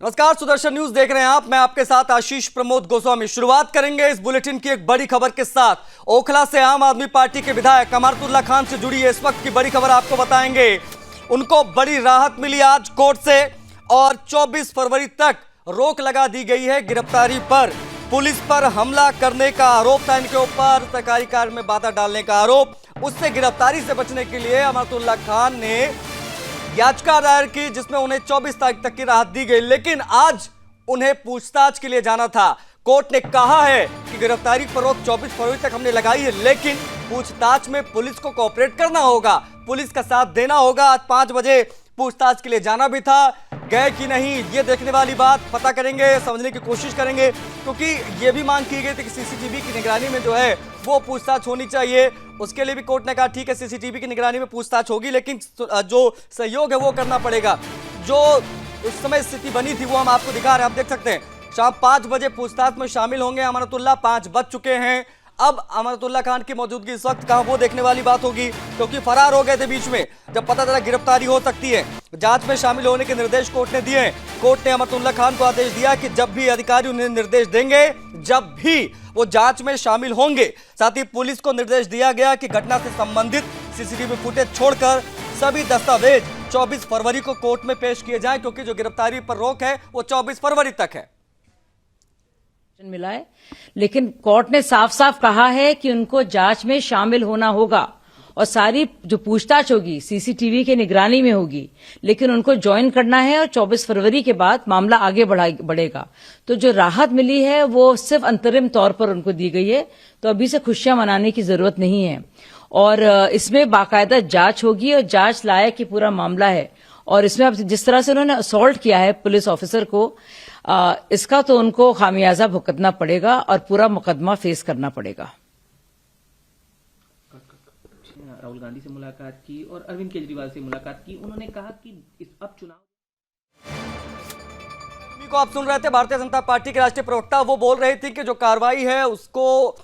नमस्कार, सुदर्शन न्यूज देख रहे हैं आप। मैं आपके साथ आशीष प्रमोद गोस्वामी। शुरुआत करेंगे इस बुलेटिन की एक बड़ी खबर के साथ। ओखला से आम आदमी पार्टी के विधायक अमरतुल्ला खान से जुड़ी इस वक्त की बड़ी खबर आपको बताएंगे। उनको बड़ी राहत मिली आज कोर्ट से और 24 फरवरी तक रोक लगा दी गई है गिरफ्तारी पर। पुलिस पर हमला करने का आरोप था इनके ऊपर, सरकारी कार्य में बाधा डालने का आरोप। उससे गिरफ्तारी से बचने के लिए अमरतुल्ला खान ने याचिका दायर की जिसमें उन्हें 24 तारीख तक की राहत दी गई, लेकिन आज उन्हें पूछताछ के लिए जाना था। कोर्ट ने कहा है कि गिरफ्तारी पर रोक 24 फरवरी तक हमने लगाई है, लेकिन पूछताछ में पुलिस को कोऑपरेट करना होगा, पुलिस का साथ देना होगा। आज 5 बजे पूछताछ के लिए जाना भी था, गए कि नहीं ये देखने वाली बात पता करेंगे, समझने की कोशिश करेंगे, क्योंकि ये भी मांग की गई थी कि सीसीटीवी की निगरानी में जो है वो पूछताछ होनी चाहिए। उसके लिए भी कोर्ट ने कहा ठीक है, सीसीटीवी की निगरानी में पूछताछ होगी, लेकिन जो सहयोग है वो करना पड़ेगा। जो उस समय स्थिति बनी थी वो हम आपको दिखा रहे हैं, आप देख सकते हैं। शाम 5 बजे पूछताछ में शामिल होंगे अमरतुल्ला। 5 बज चुके हैं। अब अमरतुल्ला खान की मौजूदगी इस वक्त कहां, वो देखने वाली बात होगी, क्योंकि फरार हो गए थे बीच में जब पता चला गिरफ्तारी हो सकती है। जांच में शामिल होने के निर्देश कोर्ट ने दिए। कोर्ट ने अमरतुल्ला खान को आदेश दिया कि जब भी अधिकारी उन्हें निर्देश देंगे, जब भी वो जांच में शामिल होंगे। साथ ही पुलिस को निर्देश दिया गया कि घटना से संबंधित सीसीटीवी फुटेज छोड़कर सभी दस्तावेज 24 फरवरी को कोर्ट में पेश किए जाएं, क्योंकि जो गिरफ्तारी पर रोक है वो 24 फरवरी तक है। मिला है, लेकिन कोर्ट ने साफ साफ कहा है कि उनको जांच में शामिल होना होगा और सारी जो पूछताछ होगी सीसीटीवी की निगरानी में होगी, लेकिन उनको ज्वाइन करना है और 24 फरवरी के बाद मामला आगे बढ़ेगा। तो जो राहत मिली है वो सिर्फ अंतरिम तौर पर उनको दी गई है, तो अभी से खुशियां मनाने की जरूरत नहीं है। और इसमें बाकायदा जांच होगी और जांच लायक ही पूरा मामला है। और इसमें अब जिस तरह से उन्होंने असॉल्ट किया है पुलिस ऑफिसर को, इसका तो उनको खामियाजा भुगतना पड़ेगा और पूरा मुकदमा फेस करना पड़ेगा। राहुल गांधी से मुलाकात की और अरविंद केजरीवाल से मुलाकात की। उन्होंने कहा कि अब चुनाव को आप सुन रहे थे, भारतीय जनता पार्टी के राष्ट्रीय प्रवक्ता वो बोल रहे थे कि जो कार्रवाई है उसको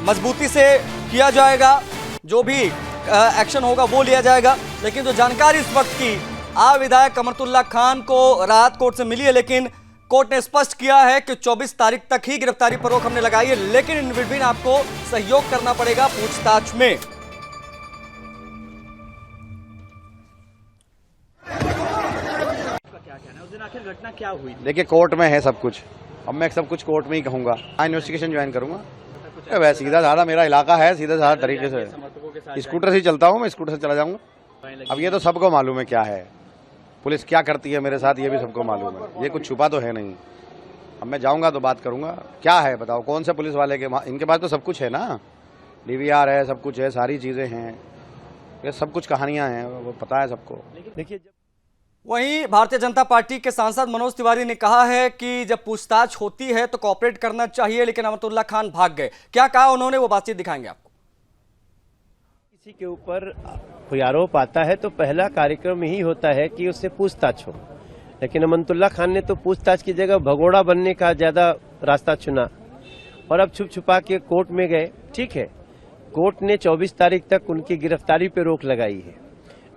मजबूती से किया जाएगा, जो भी एक्शन होगा वो लिया जाएगा। लेकिन जो जानकारी इस वक्त की विधायक अमरतुल्ला खान को राहत कोर्ट से मिली है, लेकिन कोर्ट ने स्पष्ट किया है कि 24 तारीख तक ही गिरफ्तारी पर रोक हमने लगाई है, लेकिन इन बिटवीन आपको सहयोग करना पड़ेगा पूछताछ में। क्या कहना है, उस दिन आखिर घटना क्या हुई? देखिए, कोर्ट में है सब कुछ। अब मैं सब कुछ कोर्ट में ही कहूंगा, इन्वेस्टिगेशन ज्वाइन करूंगा। वह सीधा साधा मेरा इलाका है, सीधा साधा तरीके से स्कूटर से चलता हूँ, मैं स्कूटर से चला जाऊंगा। अब ये तो सबको मालूम है क्या है, पुलिस क्या करती है मेरे साथ, ये भी सबको मालूम है, ये कुछ छुपा तो है नहीं। अब मैं जाऊंगा तो बात करूंगा, क्या है बताओ, कौन से पुलिस वाले के इनके पास तो सब कुछ है ना, डीवीआर है, सब कुछ है, सारी चीजें हैं, ये सब कुछ कहानियां हैं, वो पता है सबको। देखिए, वहीं भारतीय जनता पार्टी के सांसद मनोज तिवारी ने कहा है कि जब पूछताछ होती है तो कोऑपरेट करना चाहिए, लेकिन अमरतुल्ला खान भाग गए। क्या कहा उन्होंने, वो बातचीत दिखाएंगे आपको। किसी के ऊपर कोई आरोप आता है तो पहला कार्यक्रम यही होता है कि उससे पूछताछ हो, लेकिन अमरतुल्ला खान ने तो पूछताछ की जगह भगोड़ा बनने का ज्यादा रास्ता चुना और अब छुप छुपा के कोर्ट में गए। ठीक है, कोर्ट ने 24 तारीख तक उनकी गिरफ्तारी पे रोक लगाई है,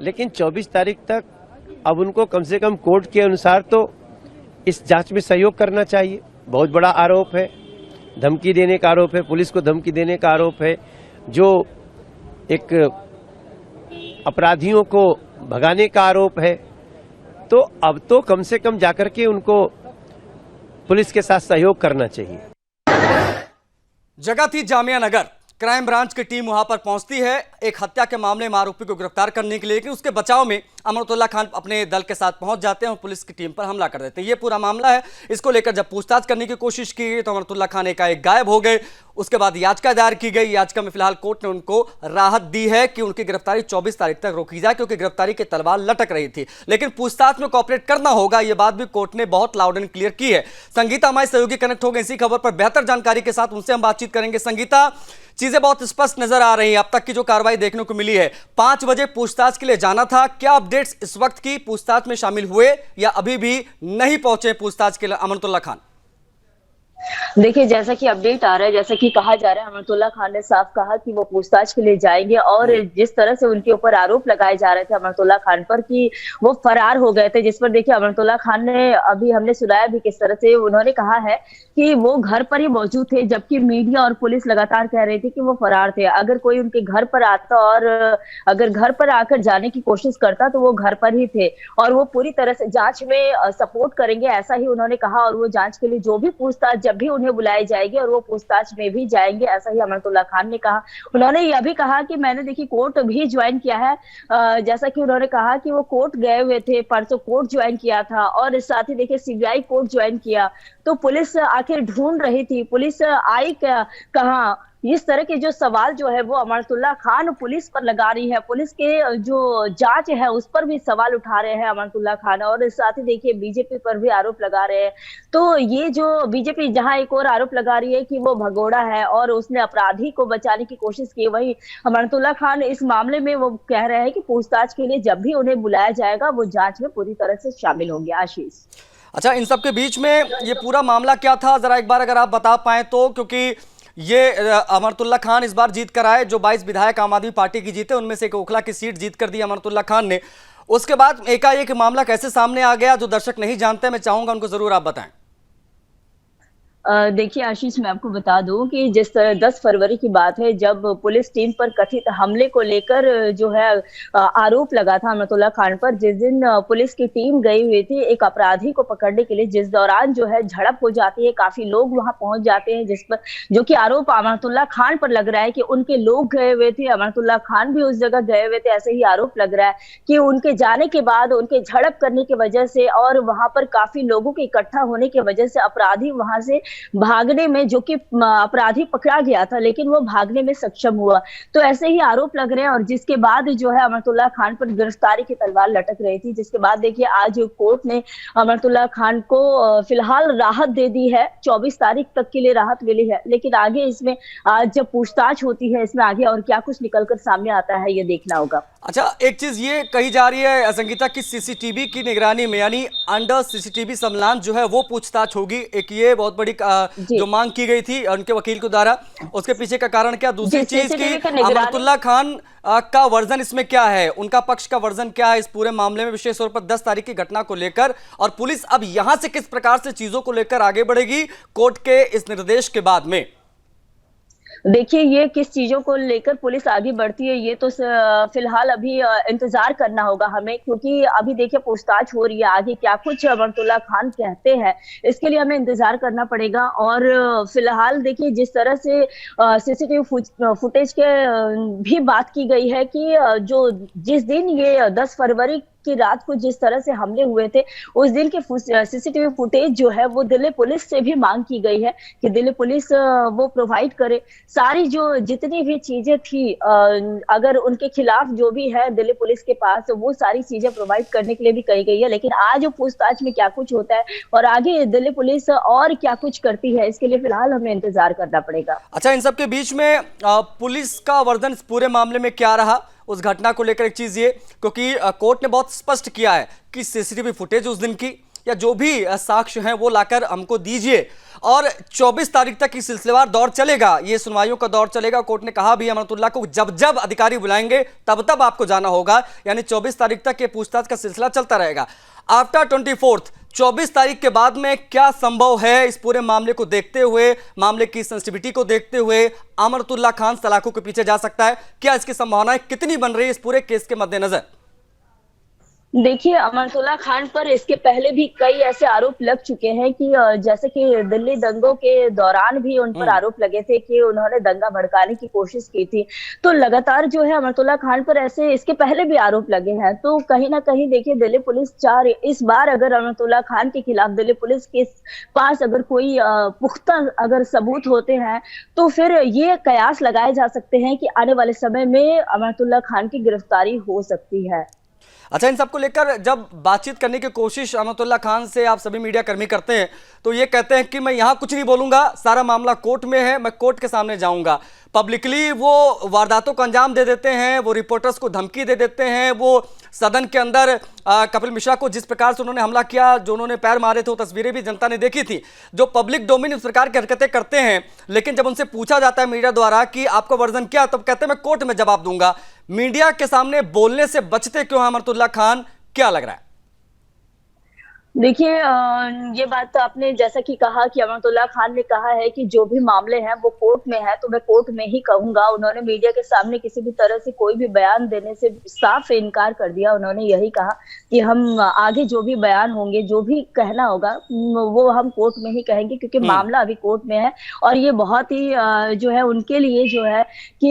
लेकिन 24 तारीख तक अब उनको कम से कम कोर्ट के अनुसार तो इस जांच में सहयोग करना चाहिए। बहुत बड़ा आरोप है, धमकी देने का आरोप है, पुलिस को धमकी देने का आरोप है, जो एक अपराधियों को भगाने का आरोप है। तो अब तो कम से कम जाकर के उनको पुलिस के साथ सहयोग करना चाहिए। जगह थी जामिया नगर। क्राइम ब्रांच की टीम वहां पर पहुंचती है एक हत्या के मामले में आरोपी को गिरफ्तार करने के लिए, लेकिन उसके बचाव में अमरतुल्ला खान अपने दल के साथ पहुंच जाते हैं और पुलिस की टीम पर हमला कर देते हैं। ये पूरा मामला है। इसको लेकर जब पूछताछ करने की कोशिश की गई तो अमरतुल्ला खान एकाएक गायब हो गए। उसके बाद याचिका दायर की गई। याचिका में फिलहाल कोर्ट ने उनको राहत दी है कि उनकी गिरफ्तारी 24 तारीख तक रोकी जाए, क्योंकि गिरफ्तारी की तलवार लटक रही थी, लेकिन पूछताछ में कोऑपरेट करना होगा। यह बात भी कोर्ट ने बहुत लाउड एंड क्लियर की है। संगीता हमारे सहयोगी कनेक्ट हो गए इसी खबर पर बेहतर जानकारी के साथ, उनसे हम बातचीत करेंगे। संगीता, चीजें बहुत स्पष्ट नजर आ रही हैं अब तक की जो कार्रवाई देखने को मिली है। 5 बजे पूछताछ के लिए जाना था, क्या अपडेट्स इस वक्त की, पूछताछ में शामिल हुए या अभी भी नहीं पहुंचे पूछताछ के लिए अमरतुल्ला खान? देखिए, जैसा कि अपडेट आ रहा है, जैसा कि कहा जा रहा है, अमरतुल्ला खान ने साफ कहा कि वो पूछताछ के लिए जाएंगे और जिस तरह से उनके ऊपर आरोप लगाए जा रहे थे अमरतुल्ला खान पर कि वो फरार हो गए थे, जिस पर देखिए अमरतुल्ला खान ने अभी हमने सुनाया भी किस तरह से उन्होंने कहा है कि वो घर पर ही मौजूद थे, जबकि मीडिया और पुलिस लगातार कह रही थी कि वो फरार थे। अगर कोई उनके घर पर आता और अगर घर पर आकर जाने की कोशिश करता तो वो घर पर ही थे और वो पूरी तरह से जांच में सपोर्ट करेंगे, ऐसा ही उन्होंने कहा। और वो जांच के लिए जो भी पूछताछ जब भी उन्हें बुलाई जाएगी और वो पूछताछ में भी जाएंगे, ऐसा ही अमरतुल्ला खान ने कहा। उन्होंने यह भी कहा कि मैंने देखिए कोर्ट भी ज्वाइन किया है, जैसा कि उन्होंने कहा कि वो कोर्ट गए हुए थे, परसों कोर्ट ज्वाइन किया था और साथ ही देखिए सीबीआई कोर्ट ज्वाइन किया। तो पुलिस आखिर ढूंढ रही थी, पुलिस आई कहाँ, इस तरह के जो सवाल जो है वो अमरतुल्ला खान पुलिस पर लगा रही है। पुलिस के जो जांच है उस पर भी सवाल उठा रहे हैं अमरतुल्ला खान और साथ ही देखिए बीजेपी पर भी आरोप लगा रहे हैं। तो ये जो बीजेपी जहां एक और आरोप लगा रही है कि वो भगोड़ा है और उसने अपराधी को बचाने की कोशिश की, वहीं अमरतुल्ला खान इस मामले में वो कह रहे हैं कि पूछताछ के लिए जब भी उन्हें बुलाया जाएगा वो जांच में पूरी तरह से शामिल होंगे। आशीष, अच्छा, इन सब के बीच में ये पूरा मामला क्या था, जरा एक बार अगर आप बता पाएं तो, क्योंकि ये अमरतुल्ला खान इस बार जीत कर आए, जो 22 विधायक आम आदमी पार्टी की जीते उनमें से एक ओखला की सीट जीत कर दी अमरतुल्ला खान ने। उसके बाद एकाएक मामला कैसे सामने आ गया, जो दर्शक नहीं जानते, मैं चाहूंगा उनको जरूर आप बताएं। देखिए आशीष, मैं आपको बता दूं कि जिस तरह 10 फरवरी की बात है जब पुलिस टीम पर कथित हमले को लेकर जो है आरोप लगा था अमरतुल्ला खान पर, जिस दिन पुलिस की टीम गई हुई थी एक अपराधी को पकड़ने के लिए, जिस दौरान जो है झड़प हो जाती है, काफी लोग वहां पहुंच जाते हैं, जिस पर जो कि आरोप अमरतुल्ला खान पर लग रहा है कि उनके लोग गए हुए थे, अमरतुल्ला खान भी उस जगह गए हुए थे। ऐसे ही आरोप लग रहा है कि उनके जाने के बाद उनके झड़प करने की वजह से और वहां पर काफी लोगों के इकट्ठा होने की वजह से अपराधी वहां से भागने में, जो कि अपराधी पकड़ा गया था लेकिन वो भागने में सक्षम हुआ, तो ऐसे ही आरोप लग रहे हैं। और जिसके बाद जो है अमरतुल्ला खान पर गिरफ्तारी की तलवार लटक रही थी, जिसके बाद देखिए आज कोर्ट ने अमरतुल्ला खान को फिलहाल राहत दे दी है, 24 तारीख तक के लिए राहत मिली है। लेकिन आगे इसमें आज जब पूछताछ होती है इसमें आगे और क्या कुछ निकलकर सामने आता है ये देखना होगा। अच्छा, एक चीज ये कही जा रही है संगीता की सीसीटीवी की निगरानी में, यानी अंडर सीसीटीवी संलान जो है वो पूछताछ होगी। एक ये बहुत बड़ी जो मांग की गई थी उनके वकील के द्वारा, उसके पीछे का कारण क्या? दूसरी चीज की अमरतुल्ला खान का वर्जन इसमें क्या है, उनका पक्ष का वर्जन क्या है इस पूरे मामले में, विशेष तौर पर 10 तारीख की घटना को लेकर, और पुलिस अब यहां से किस प्रकार से चीजों को लेकर आगे बढ़ेगी कोर्ट के इस निर्देश के बाद में? देखिए, ये किस चीजों को लेकर पुलिस आगे बढ़ती है ये तो फिलहाल अभी इंतजार करना होगा हमें, क्योंकि अभी देखिए पूछताछ हो रही है, आगे क्या कुछ अमरतुल्ला खान कहते हैं इसके लिए हमें इंतजार करना पड़ेगा। और फिलहाल देखिए जिस तरह से सीसीटीवी फुटेज के भी बात की गई है कि जो जिस दिन ये 10 फरवरी की रात को जिस तरह से हमले हुए थे उस दिन के सीसीटीवी फुटेज जो है वो दिल्ली पुलिस से भी मांग की गई है कि दिल्ली पुलिस वो प्रोवाइड करे सारी जो जितनी भी चीजें थी, अगर उनके खिलाफ जो भी है दिल्ली पुलिस के पास वो सारी चीजें प्रोवाइड करने के लिए भी कही गई है। लेकिन आज पूछताछ में क्या कुछ होता है और आगे दिल्ली पुलिस और क्या कुछ करती है इसके लिए फिलहाल हमें इंतजार करना पड़ेगा। अच्छा, इन सब के बीच में पुलिस का वर्जन इस पूरे मामले में क्या रहा उस घटना को लेकर? एक चीज ये, क्योंकि कोर्ट ने बहुत स्पष्ट किया है कि सीसीटीवी फुटेज उस दिन की या जो भी साक्ष्य हैं वो लाकर हमको दीजिए, और 24 तारीख तक ये सिलसिलेवार दौर चलेगा, ये सुनवाइयों का दौर चलेगा। कोर्ट ने कहा भी अमरतुल्ला को जब जब अधिकारी बुलाएंगे तब तब आपको जाना होगा, यानी 24 तारीख तक ये पूछताछ का सिलसिला चलता रहेगा। आफ्टर 24 तारीख के बाद में क्या संभव है इस पूरे मामले को देखते हुए, मामले की सेंसिटिविटी को देखते हुए, अमरतुल्ला खान सलाखों के पीछे जा सकता है? क्या इसकी संभावनाएं कितनी बन रही है इस पूरे केस के मद्देनजर? देखिए, अमरतुल्ला खान पर इसके पहले भी कई ऐसे आरोप लग चुके हैं कि जैसे कि दिल्ली दंगों के दौरान भी उन पर आरोप लगे थे कि उन्होंने दंगा भड़काने की कोशिश की थी। तो लगातार जो है अमरतुल्ला खान पर ऐसे इसके पहले भी आरोप लगे हैं। तो कहीं ना कहीं देखिए दिल्ली पुलिस चाह रही, इस बार अगर अमरतुल्ला खान के खिलाफ दिल्ली पुलिस के पास अगर कोई पुख्ता अगर सबूत होते हैं तो फिर ये कयास लगाए जा सकते हैं कि आने वाले समय में अमरतुल्ला खान की गिरफ्तारी हो सकती है। अच्छा, इन सबको लेकर जब बातचीत करने की कोशिश अमरतुल्ला खान से आप सभी मीडिया कर्मी करते हैं तो ये कहते हैं कि मैं यहाँ कुछ नहीं बोलूंगा, सारा मामला कोर्ट में है, मैं कोर्ट के सामने जाऊंगा। पब्लिकली वो वारदातों को अंजाम दे देते हैं, वो रिपोर्टर्स को धमकी दे देते हैं, वो सदन के अंदर कपिल मिश्रा को जिस प्रकार से उन्होंने हमला किया, जो उन्होंने पैर मारे थे, वो तस्वीरें भी जनता ने देखी थी। जो पब्लिक डोमेन इस प्रकार की हरकतें करते हैं, लेकिन जब उनसे पूछा जाता है मीडिया द्वारा कि आपका वर्जन क्या, तब कहते हैं मैं कोर्ट में जवाब दूंगा। मीडिया के सामने बोलने से बचते क्यों हैं अमरतुल्ला खान, क्या लग रहा है? देखिए, ये बात तो आपने जैसा कि कहा कि अमरतुल्ला खान ने कहा है कि जो भी मामले हैं वो कोर्ट में है तो मैं कोर्ट में ही कहूंगा। उन्होंने मीडिया के सामने किसी भी तरह से कोई भी बयान देने से साफ इनकार कर दिया। उन्होंने यही कहा कि हम आगे जो भी बयान होंगे, जो भी कहना होगा वो हम कोर्ट में ही कहेंगे, क्योंकि मामला अभी कोर्ट में है और ये बहुत ही जो है उनके लिए जो है कि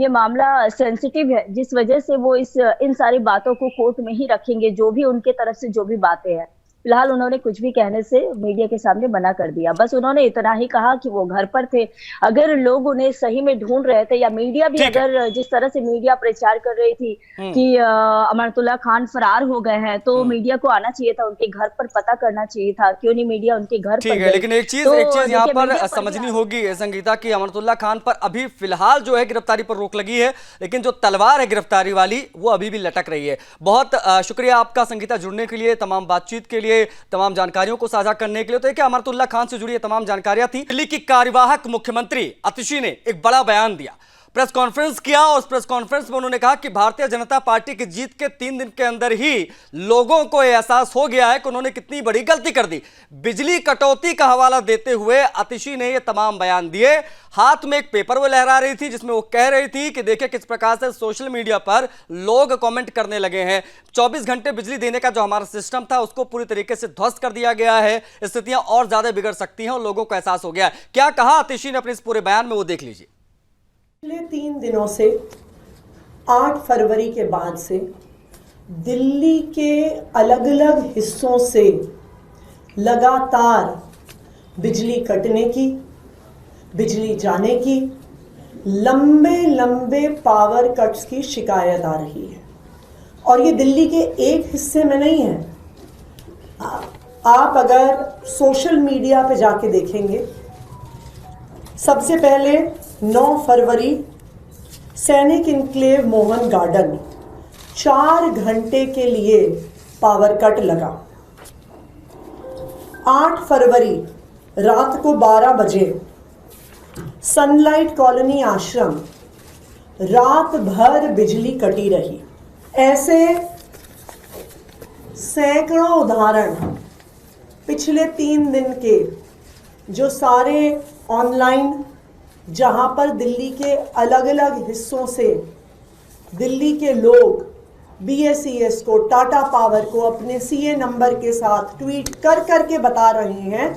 ये मामला सेंसिटिव है, जिस वजह से वो इन सारी बातों को कोर्ट में ही रखेंगे। जो भी उनके तरफ से जो भी बातें हैं, फिलहाल उन्होंने कुछ भी कहने से मीडिया के सामने मना कर दिया। बस उन्होंने इतना ही कहा कि वो घर पर थे, अगर लोग उन्हें सही में ढूंढ रहे थे या मीडिया भी अगर जिस तरह से मीडिया प्रचार कर रही थी कि अमरतुल्ला खान फरार हो गए हैं, तो मीडिया को आना चाहिए था, उनके घर पर पता करना चाहिए था। क्यों नहीं मीडिया उनके घर पर गई? लेकिन एक चीज यहाँ पर समझनी होगी संगीता की, अमरतुल्ला खान पर अभी फिलहाल जो है गिरफ्तारी पर रोक लगी है, लेकिन जो तलवार है गिरफ्तारी वाली वो अभी भी लटक रही है। बहुत शुक्रिया आपका संगीता, जुड़ने के लिए, तमाम बातचीत के लिए, तमाम जानकारियों को साझा करने के लिए। तो क्या अमरतुल्ला खान से जुड़ी ये तमाम जानकारियां थी। दिल्ली की कार्यवाहक मुख्यमंत्री आतिशी ने एक बड़ा बयान दिया, प्रेस कॉन्फ्रेंस किया और उस प्रेस कॉन्फ्रेंस में उन्होंने कहा कि भारतीय जनता पार्टी की जीत के 3 दिन के अंदर ही लोगों को यह एहसास हो गया है कि उन्होंने कितनी बड़ी गलती कर दी। बिजली कटौती का हवाला देते हुए आतिशी ने यह तमाम बयान दिए। हाथ में एक पेपर वो लहरा रही थी जिसमें वो कह रही थी कि देखिए किस प्रकार से सोशल मीडिया पर लोग कमेंट करने लगे हैं। 24 घंटे बिजली देने का जो हमारा सिस्टम था उसको पूरी तरीके से ध्वस्त कर दिया गया है, स्थितियां और ज्यादा बिगड़ सकती हैं और लोगों को एहसास हो गया है। क्या कहा आतिशी ने अपने इस पूरे बयान में, वो देख लीजिए। पिछले 3 दिनों से 8 फरवरी के बाद से दिल्ली के अलग अलग हिस्सों से लगातार बिजली कटने की, बिजली जाने की, लंबे लंबे पावर कट्स की शिकायत आ रही है। और ये दिल्ली के एक हिस्से में नहीं है। आप अगर सोशल मीडिया पे जाके देखेंगे, सबसे पहले 9 फरवरी सैनिक इनक्लेव मोहन गार्डन 4 घंटे के लिए पावर कट लगा। 8 फरवरी रात को 12 बजे सनलाइट कॉलोनी आश्रम रात भर बिजली कटी रही। ऐसे सैकड़ों उदाहरण पिछले 3 दिन के जो सारे ऑनलाइन, जहां पर दिल्ली के अलग अलग हिस्सों से दिल्ली के लोग BSES को, टाटा पावर को अपने CA नंबर के साथ ट्वीट कर करके बता रहे हैं,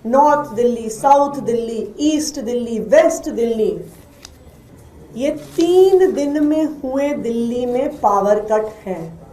North Delhi, South Delhi, East Delhi, West Delhi, ये 3 दिन में हुए दिल्ली में पावर कट हैं।